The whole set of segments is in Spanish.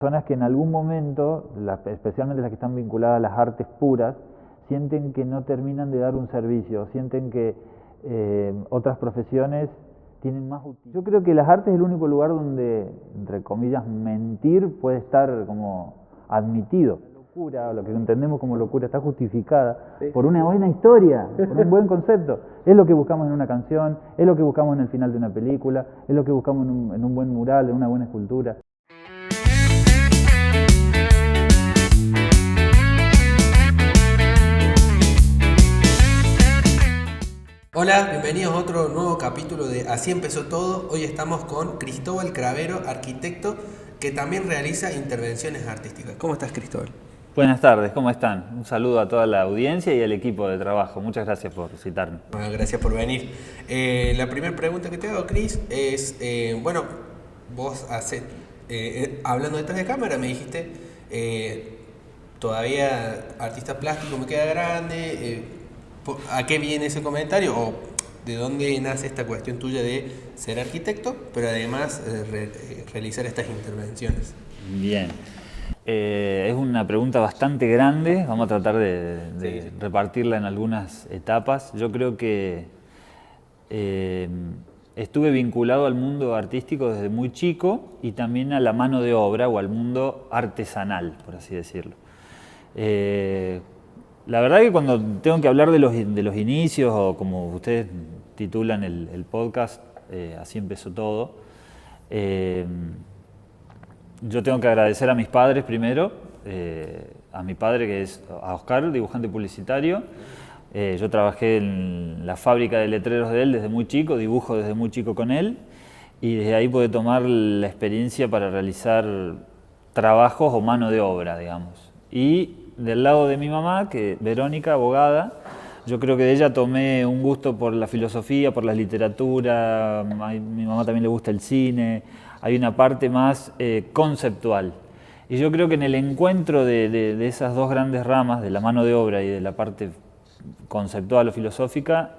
Personas que en algún momento, especialmente las que están vinculadas a las artes puras, sienten que no terminan de dar un servicio, sienten que otras profesiones tienen más utilidad. Yo creo que las artes es el único lugar donde, entre comillas, mentir puede estar como admitido. La locura, lo que entendemos como locura, está justificada por una buena historia, por un buen concepto. Es lo que buscamos en una canción, es lo que buscamos en el final de una película, es lo que buscamos en un buen mural, en una buena escultura. Hola, bienvenidos a otro nuevo capítulo de Así empezó todo. Hoy estamos con Cristóbal Cravero, arquitecto, que también realiza intervenciones artísticas. ¿Cómo estás, Cristóbal? Buenas tardes, ¿cómo están? Un saludo a toda la audiencia y al equipo de trabajo. Muchas gracias por citarme. Bueno, gracias por venir. La primera pregunta que te hago, Cris, es, vos haces, hablando detrás de cámara, me dijiste, todavía artista plástico me queda grande. ¿A qué viene ese comentario? ¿O de dónde nace esta cuestión tuya de ser arquitecto, pero además realizar estas intervenciones? Bien. Es una pregunta bastante grande. Vamos a tratar de repartirla en algunas etapas. Yo creo que estuve vinculado al mundo artístico desde muy chico y también a la mano de obra o al mundo artesanal, por así decirlo. La verdad que cuando tengo que hablar de los inicios, o como ustedes titulan el podcast, Así empezó todo, yo tengo que agradecer a mis padres primero, a mi padre que es a Oscar, dibujante publicitario. Yo trabajé en la fábrica de letreros de él desde muy chico, dibujo desde muy chico con él, y desde ahí pude tomar la experiencia para realizar trabajos o mano de obra, digamos. Y del lado de mi mamá, que Verónica, abogada, yo creo que de ella tomé un gusto por la filosofía, por la literatura. A mi mamá también le gusta el cine. Hay una parte más conceptual. Y yo creo que en el encuentro de esas dos grandes ramas, de la mano de obra y de la parte conceptual o filosófica,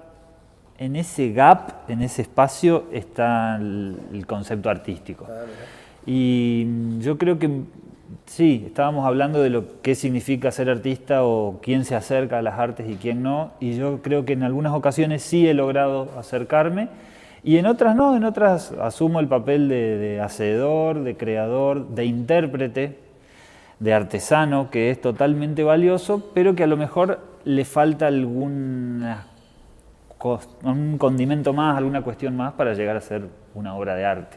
en ese gap, en ese espacio, está el concepto artístico. Y yo creo que sí, estábamos hablando de lo que significa ser artista o quién se acerca a las artes y quién no, y yo creo que en algunas ocasiones sí he logrado acercarme y en otras no, en otras asumo el papel de hacedor, de creador, de intérprete, de artesano, que es totalmente valioso, pero que a lo mejor le falta un condimento más, alguna cuestión más para llegar a ser una obra de arte.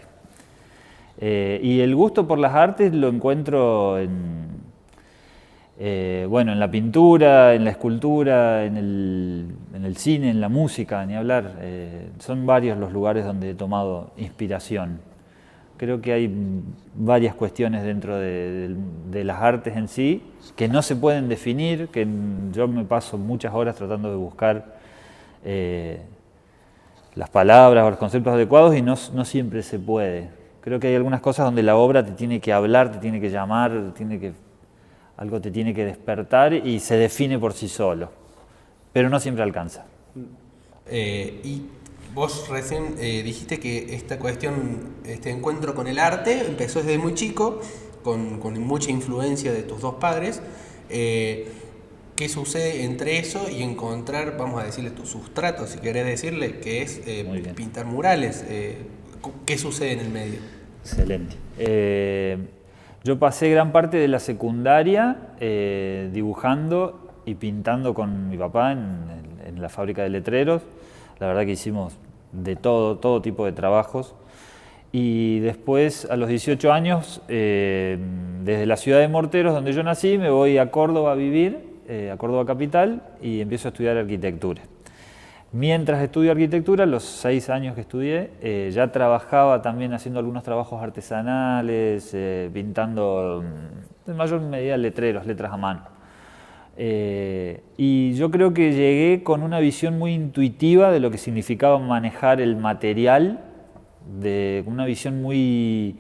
Y el gusto por las artes lo encuentro en la pintura, en la escultura, en el cine, en la música, ni hablar. Son varios los lugares donde he tomado inspiración. Creo que hay varias cuestiones dentro de las artes en sí que no se pueden definir, que yo me paso muchas horas tratando de buscar las palabras o los conceptos adecuados y no siempre se puede. Creo que hay algunas cosas donde la obra te tiene que hablar, te tiene que llamar, algo te tiene que despertar y se define por sí solo, pero no siempre alcanza. Y vos recién dijiste que esta cuestión, este encuentro con el arte empezó desde muy chico, con mucha influencia de tus dos padres. ¿Qué sucede entre eso y encontrar, vamos a decirle, tu sustrato, si querés decirle, que es pintar murales? ¿Qué sucede en el medio? Excelente. Yo pasé gran parte de la secundaria dibujando y pintando con mi papá en la fábrica de letreros. La verdad que hicimos de todo tipo de trabajos. Y después, a los 18 años, desde la ciudad de Morteros, donde yo nací, me voy a Córdoba a vivir, a Córdoba capital, y empiezo a estudiar arquitectura. Mientras estudio arquitectura, los 6 años que estudié, ya trabajaba también haciendo algunos trabajos artesanales, pintando en mayor medida letras a mano. Y yo creo que llegué con una visión muy intuitiva de lo que significaba manejar el material, una visión muy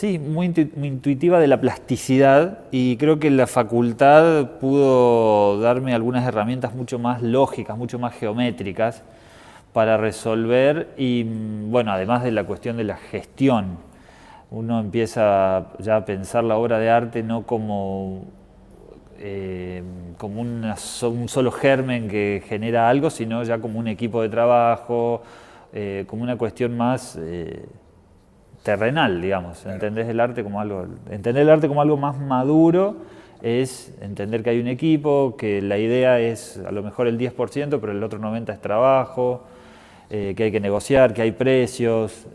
intuitiva de la plasticidad, y creo que la facultad pudo darme algunas herramientas mucho más lógicas, mucho más geométricas para resolver, y bueno, además de la cuestión de la gestión uno empieza ya a pensar la obra de arte no como un solo germen que genera algo, sino ya como un equipo de trabajo, como una cuestión más terrenal, digamos. Claro. Entender el arte como algo más maduro es entender que hay un equipo, que la idea es a lo mejor el 10%, pero el otro 90% es trabajo, que hay que negociar, que hay precios,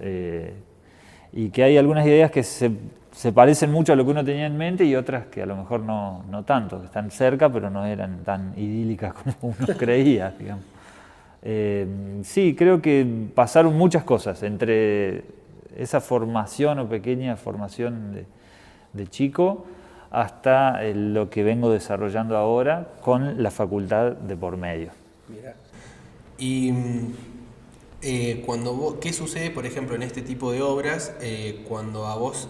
y que hay algunas ideas que se parecen mucho a lo que uno tenía en mente y otras que a lo mejor no tanto, que están cerca pero no eran tan idílicas como uno creía, digamos. Sí, creo que pasaron muchas cosas entre esa formación o pequeña formación de chico hasta lo que vengo desarrollando ahora con la facultad de por medio. Mira. Y ¿qué sucede, por ejemplo, en este tipo de obras cuando a vos,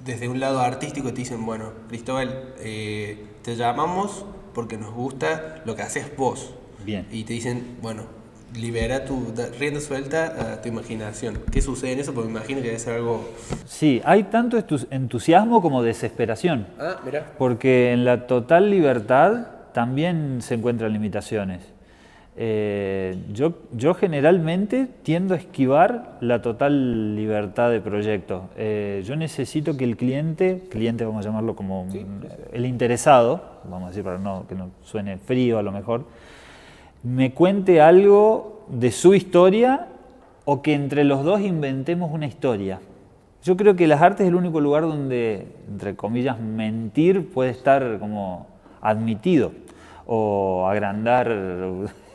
desde un lado artístico, te dicen, bueno, Cristóbal, te llamamos porque nos gusta lo que haces vos? Bien. Y te dicen, bueno, libera rienda suelta a tu imaginación. ¿Qué sucede en eso? Porque me imagino que debe ser algo... Sí, hay tanto entusiasmo como desesperación. Ah, mira. Porque en la total libertad también se encuentran limitaciones. Yo generalmente tiendo a esquivar la total libertad de proyecto. Yo necesito que el cliente vamos a llamarlo como ¿Sí? el interesado, vamos a decir para que no suene frío a lo mejor, me cuente algo de su historia o que entre los dos inventemos una historia. Yo creo que las artes es el único lugar donde, entre comillas, mentir puede estar como admitido, o agrandar,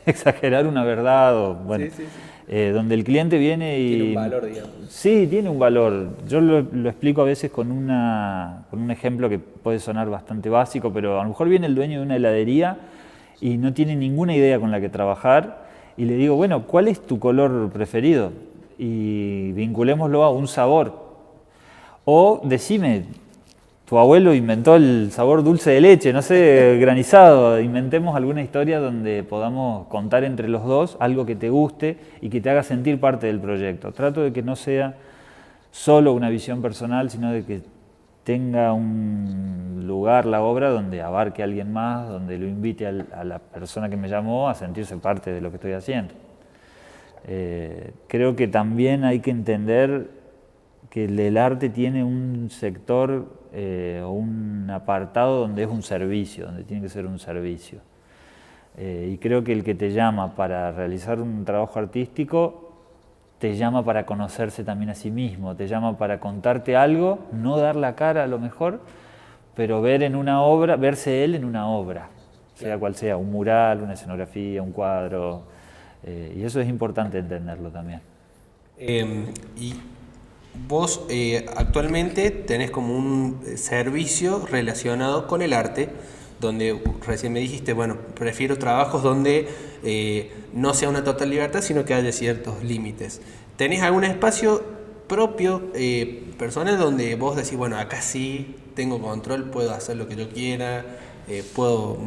exagerar una verdad, o bueno, Sí. donde el cliente viene y... Tiene un valor, digamos. Sí, tiene un valor. Yo lo explico a veces con un ejemplo que puede sonar bastante básico, pero a lo mejor viene el dueño de una heladería y no tiene ninguna idea con la que trabajar, y le digo, bueno, ¿cuál es tu color preferido? Y vinculémoslo a un sabor. O decime, tu abuelo inventó el sabor dulce de leche, no sé, granizado. Inventemos alguna historia donde podamos contar entre los dos algo que te guste y que te haga sentir parte del proyecto. Trato de que no sea solo una visión personal, sino de que tenga un lugar la obra donde abarque a alguien más, donde lo invite a la persona que me llamó a sentirse parte de lo que estoy haciendo. Creo que también hay que entender que el arte tiene un sector o un apartado donde es un servicio, donde tiene que ser un servicio. Y creo que el que te llama para realizar un trabajo artístico te llama para conocerse también a sí mismo, te llama para contarte algo, no dar la cara a lo mejor, pero verse él en una obra, sea cual sea, un mural, una escenografía, un cuadro, y eso es importante entenderlo también. Y vos actualmente tenés como un servicio relacionado con el arte, donde recién me dijiste, bueno, prefiero trabajos donde no sea una total libertad, sino que haya ciertos límites. ¿Tenés algún espacio propio, personal, donde vos decís, bueno, acá sí tengo control, puedo hacer lo que yo quiera, puedo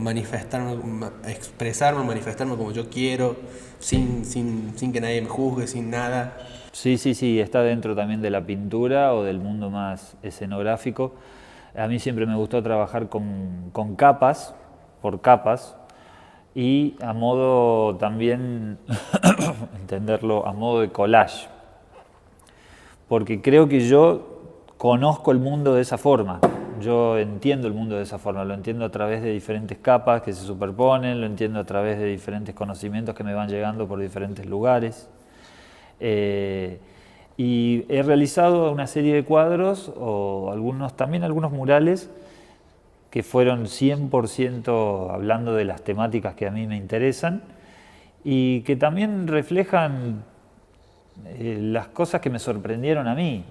expresarme, manifestarme como yo quiero, sin que nadie me juzgue, sin nada? Sí, está dentro también de la pintura o del mundo más escenográfico. A mí siempre me gustó trabajar con capas, por capas, y a modo también, entenderlo, a modo de collage. Porque creo que yo conozco el mundo de esa forma, yo entiendo el mundo de esa forma, lo entiendo a través de diferentes capas que se superponen, lo entiendo a través de diferentes conocimientos que me van llegando por diferentes lugares. Y he realizado una serie de cuadros o también algunos murales que fueron 100% hablando de las temáticas que a mí me interesan y que también reflejan las cosas que me sorprendieron a mí,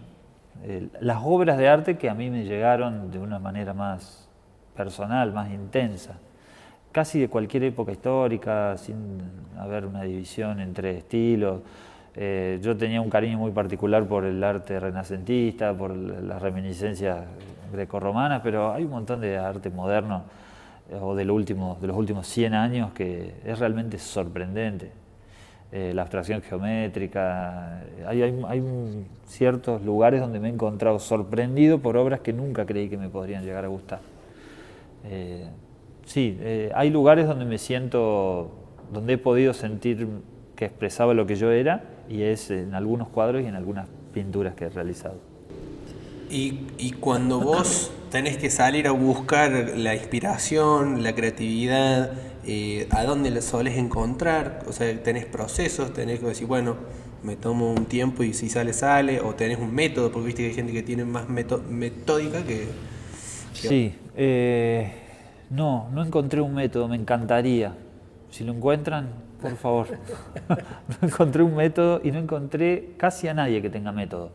las obras de arte que a mí me llegaron de una manera más personal, más intensa, casi de cualquier época histórica, sin haber una división entre estilos. Yo tenía un cariño muy particular por el arte renacentista, por las reminiscencias grecorromanas, pero hay un montón de arte moderno o de los últimos 100 años que es realmente sorprendente. la abstracción geométrica. Hay ciertos lugares donde me he encontrado sorprendido por obras que nunca creí que me podrían llegar a gustar. Sí, hay lugares donde me siento, donde he podido sentir que expresaba lo que yo era, y es en algunos cuadros y en algunas pinturas que he realizado. Y cuando vos tenés que salir a buscar la inspiración, la creatividad, ¿a dónde la solés encontrar? O sea, ¿tenés procesos? ¿Tenés que decir, bueno, me tomo un tiempo y si sale, sale? ¿O tenés un método? Porque viste que hay gente que tiene más metódica que... Sí, no encontré un método, me encantaría. Si lo encuentran, por favor. No encontré un método y no encontré casi a nadie que tenga método.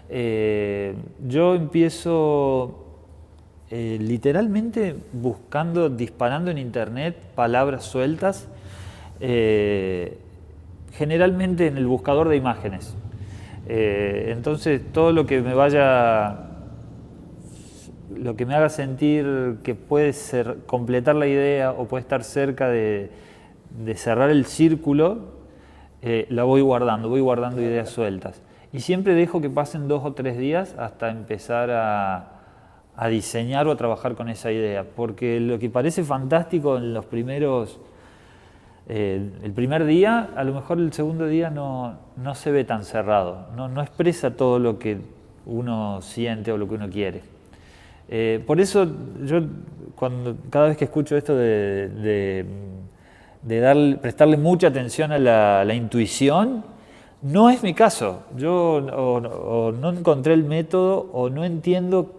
Yo empiezo literalmente buscando, disparando en internet palabras sueltas, generalmente en el buscador de imágenes. Entonces todo lo que me vaya, lo que me haga sentir que puede ser completar la idea o puede estar cerca de cerrar el círculo, la voy guardando ideas sueltas. Y siempre dejo que pasen 2 o 3 días hasta empezar a diseñar o a trabajar con esa idea, porque lo que parece fantástico en los primeros, el primer día, a lo mejor el segundo día no se ve tan cerrado, no expresa todo lo que uno siente o lo que uno quiere. Por eso yo cada vez que escucho esto de prestarle mucha atención a la intuición, no es mi caso. Yo o no encontré el método o no entiendo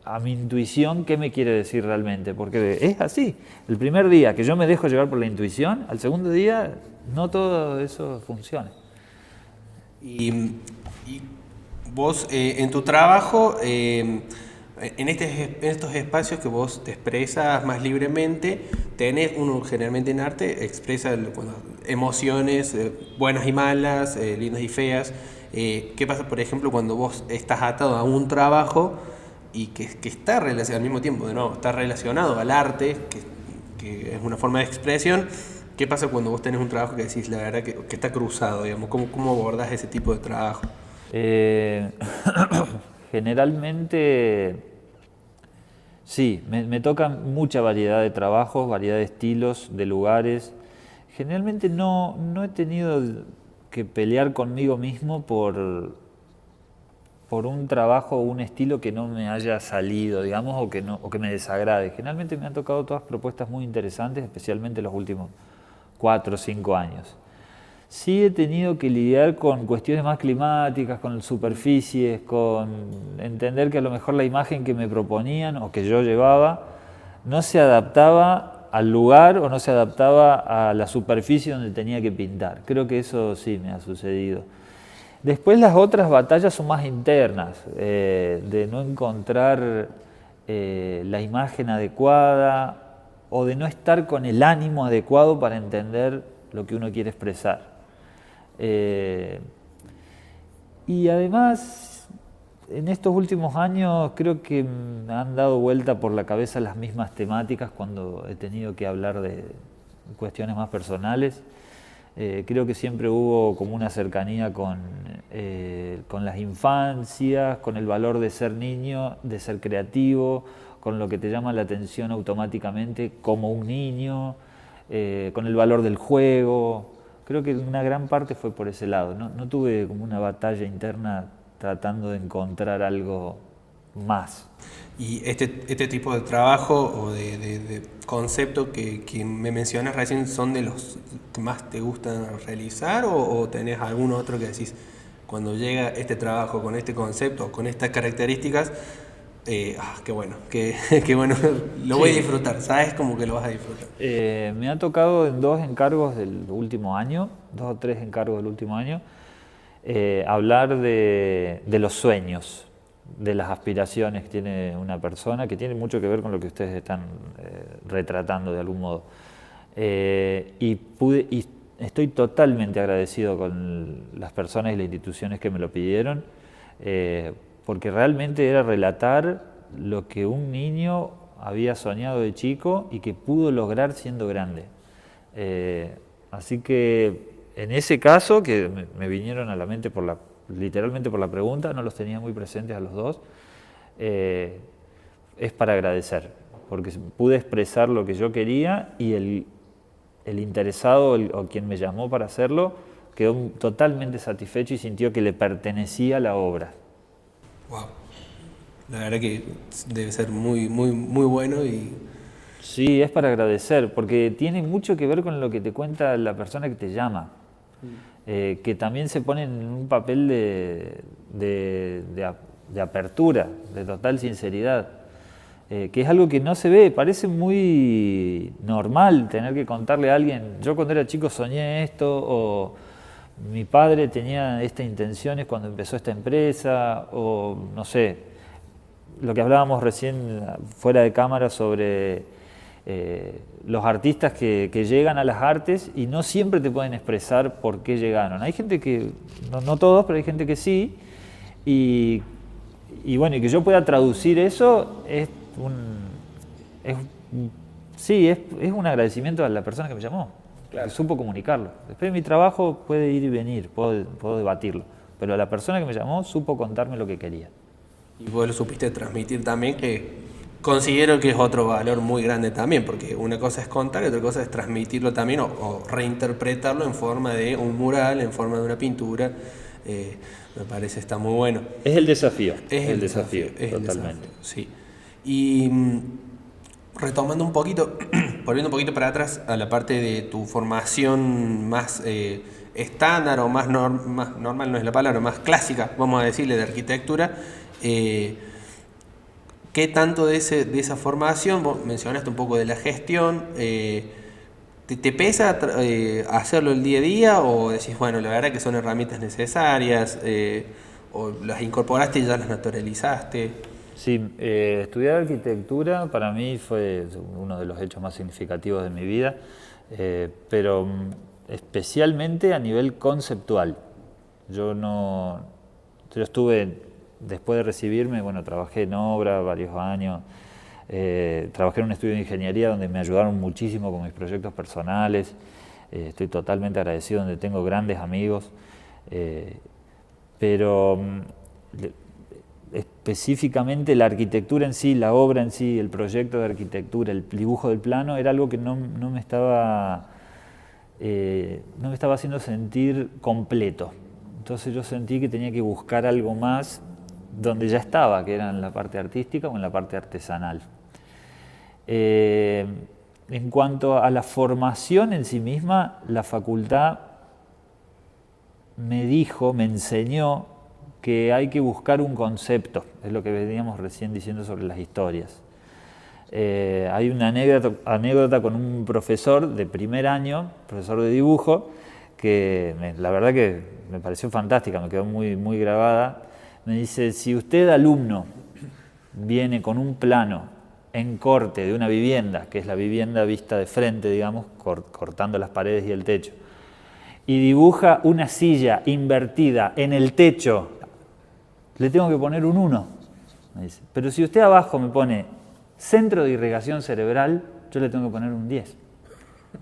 a mi intuición qué me quiere decir realmente, porque es así. El primer día que yo me dejo llevar por la intuición, al segundo día no todo eso funciona. Y vos en tu trabajo, en estos espacios que vos te expresas más libremente, uno generalmente en arte expresa emociones buenas y malas, lindas y feas. ¿Qué pasa, por ejemplo, cuando vos estás atado a un trabajo y que está relacionado al mismo tiempo, de nuevo, está relacionado al arte, que es una forma de expresión? ¿Qué pasa cuando vos tenés un trabajo que decís, la verdad, que está cruzado, digamos? ¿Cómo abordás ese tipo de trabajo? Generalmente, sí, me toca mucha variedad de trabajos, variedad de estilos, de lugares. Generalmente no he tenido que pelear conmigo mismo por un trabajo o un estilo que no me haya salido, digamos, o que me desagrade. Generalmente me han tocado todas propuestas muy interesantes, especialmente los últimos 4 o 5 años. Sí he tenido que lidiar con cuestiones más climáticas, con superficies, con entender que a lo mejor la imagen que me proponían o que yo llevaba no se adaptaba al lugar o no se adaptaba a la superficie donde tenía que pintar. Creo que eso sí me ha sucedido. Después las otras batallas son más internas, de no encontrar la imagen adecuada o de no estar con el ánimo adecuado para entender lo que uno quiere expresar. Y además, en estos últimos años creo que me han dado vuelta por la cabeza las mismas temáticas cuando he tenido que hablar de cuestiones más personales. Creo que siempre hubo como una cercanía con las infancias, con el valor de ser niño, de ser creativo, con lo que te llama la atención automáticamente como un niño, con el valor del juego. Creo que una gran parte fue por ese lado. No tuve como una batalla interna tratando de encontrar algo más. Y este tipo de trabajo o de concepto que me mencionas recién, ¿son de los que más te gustan realizar o tenés algún otro que decís, cuando llega este trabajo con este concepto, con estas características, qué bueno, qué bueno, lo voy a disfrutar, sabes como que lo vas a disfrutar? Me ha tocado en 2 encargos del último año, 2 o 3 encargos del último año, hablar de los sueños, de las aspiraciones que tiene una persona, que tiene mucho que ver con lo que ustedes están retratando de algún modo. Y estoy totalmente agradecido con las personas y las instituciones que me lo pidieron, porque realmente era relatar lo que un niño había soñado de chico y que pudo lograr siendo grande. Así que en ese caso, que me vinieron a la mente literalmente por la pregunta, no los tenía muy presentes a los dos, es para agradecer, porque pude expresar lo que yo quería y el interesado o quien me llamó para hacerlo quedó totalmente satisfecho y sintió que le pertenecía la obra. Wow. La verdad que debe ser muy, muy, muy bueno y... Sí, es para agradecer, porque tiene mucho que ver con lo que te cuenta la persona que te llama, que también se pone en un papel de apertura, de total sinceridad, que es algo que no se ve, parece muy normal tener que contarle a alguien, yo cuando era chico soñé esto, o mi padre tenía estas intenciones cuando empezó esta empresa, o no sé, lo que hablábamos recién fuera de cámara sobre los artistas que llegan a las artes y no siempre te pueden expresar por qué llegaron. Hay gente que, no todos, pero hay gente que sí, y bueno, y que yo pueda traducir eso es un agradecimiento a la persona que me llamó, claro, que supo comunicarlo. Después mi trabajo puede ir y venir, puedo debatirlo, pero la persona que me llamó supo contarme lo que quería. Y vos lo supiste transmitir también, que considero que es otro valor muy grande también, porque una cosa es contar y otra cosa es transmitirlo también o reinterpretarlo en forma de un mural, en forma de una pintura. Me parece está muy bueno. Es el desafío. Es el desafío, totalmente. Sí. Y retomando un poquito, volviendo un poquito para atrás a la parte de tu formación más estándar o más normal, no es la palabra, más clásica, vamos a decirle, de arquitectura. ¿Qué tanto de esa formación, vos mencionaste un poco de la gestión, te pesa hacerlo el día a día o decís, bueno, la verdad que son herramientas necesarias, o las incorporaste y ya las naturalizaste? Sí, estudiar arquitectura para mí fue uno de los hechos más significativos de mi vida, pero especialmente a nivel conceptual. Yo estuve, después de recibirme, bueno, trabajé en obra varios años, trabajé en un estudio de ingeniería donde me ayudaron muchísimo con mis proyectos personales, estoy totalmente agradecido, donde tengo grandes amigos, pero específicamente la arquitectura en sí, la obra en sí, el proyecto de arquitectura, el dibujo del plano, era algo que no me estaba haciendo sentir completo. Entonces yo sentí que tenía que buscar algo más donde ya estaba, que era en la parte artística o en la parte artesanal. En cuanto a la formación en sí misma, la facultad me enseñó que hay que buscar un concepto, es lo que veníamos recién diciendo sobre las historias. Hay una anécdota con un profesor de primer año, profesor de dibujo, que la verdad que me pareció fantástica, me quedó muy, muy grabada. Me dice, si usted, alumno, viene con un plano en corte de una vivienda, que es la vivienda vista de frente, digamos, cortando las paredes y el techo, y dibuja una silla invertida en el techo, le tengo que poner un 1, me dice. Pero si usted abajo me pone centro de irrigación cerebral, yo le tengo que poner un 10.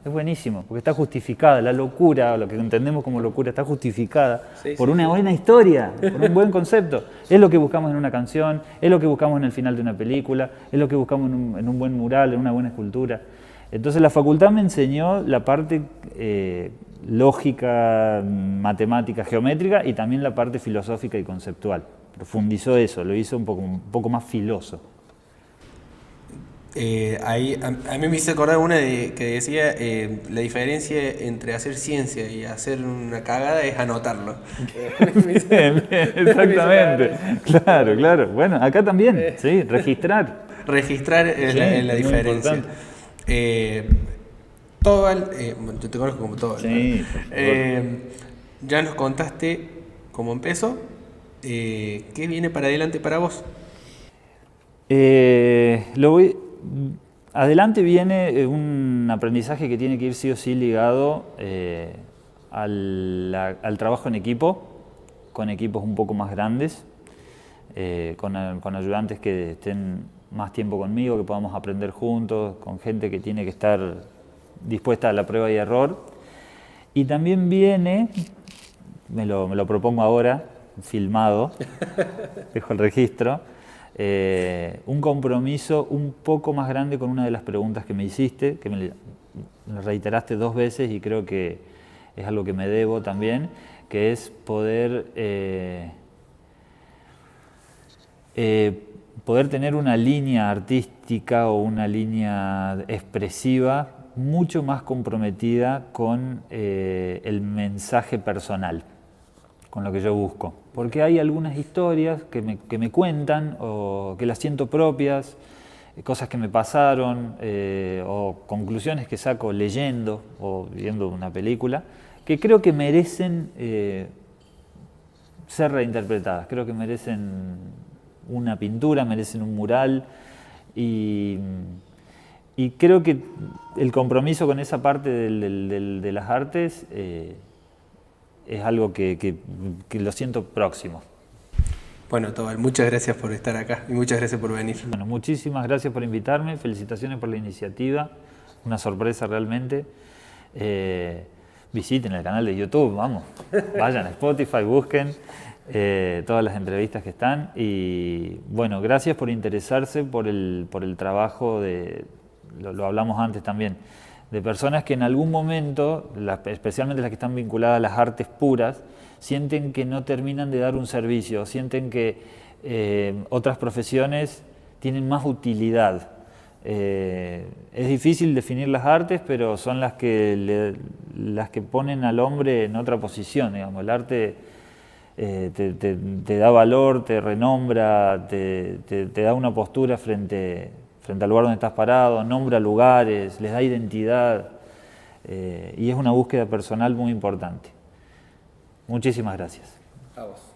Es buenísimo, porque está justificada, la locura, lo que entendemos como locura, está justificada por una buena historia, por un buen concepto. Es lo que buscamos en una canción, es lo que buscamos en el final de una película, es lo que buscamos en un buen mural, en una buena escultura. Entonces la facultad me enseñó la parte lógica, matemática, geométrica y también la parte filosófica y conceptual. Profundizó eso, lo hizo un poco más filoso. Ahí, a mí me hizo acordar una que decía la diferencia entre hacer ciencia y hacer una cagada es anotarlo. Bien, exactamente. Claro. Bueno, acá también, sí, registrar. Registrar es la diferencia. Tobal, yo te conozco como Tobal. Sí, ya nos contaste cómo empezó. ¿Qué viene para adelante para vos? Adelante viene un aprendizaje que tiene que ir sí o sí ligado al trabajo en equipo, con equipos un poco más grandes, con ayudantes que estén más tiempo conmigo, que podamos aprender juntos, con gente que tiene que estar dispuesta a la prueba y error. Y también viene, me lo propongo ahora, filmado, dejo el registro, un compromiso un poco más grande con una de las preguntas que me hiciste, que me reiteraste 2 veces y creo que es algo que me debo también, que es poder tener una línea artística o una línea expresiva mucho más comprometida con el mensaje personal, con lo que yo busco. Porque hay algunas historias que me cuentan o que las siento propias, cosas que me pasaron o conclusiones que saco leyendo o viendo una película, que creo que merecen ser reinterpretadas, creo que merecen una pintura, merecen un mural y creo que el compromiso con esa parte de las artes es algo que lo siento próximo. Bueno, Tobal, muchas gracias por estar acá y muchas gracias por venir. Bueno, muchísimas gracias por invitarme, felicitaciones por la iniciativa, una sorpresa realmente. Visiten el canal de YouTube, vamos, vayan a Spotify, busquen todas las entrevistas que están y bueno, gracias por interesarse por el trabajo lo hablamos antes también, de personas que en algún momento, especialmente las que están vinculadas a las artes puras, sienten que no terminan de dar un servicio, sienten que otras profesiones tienen más utilidad. Es difícil definir las artes, pero son las que ponen al hombre en otra posición, digamos. El arte te da valor, te renombra, te da una postura frente al lugar donde estás parado, nombra lugares, les da identidad y es una búsqueda personal muy importante. Muchísimas gracias. A vos.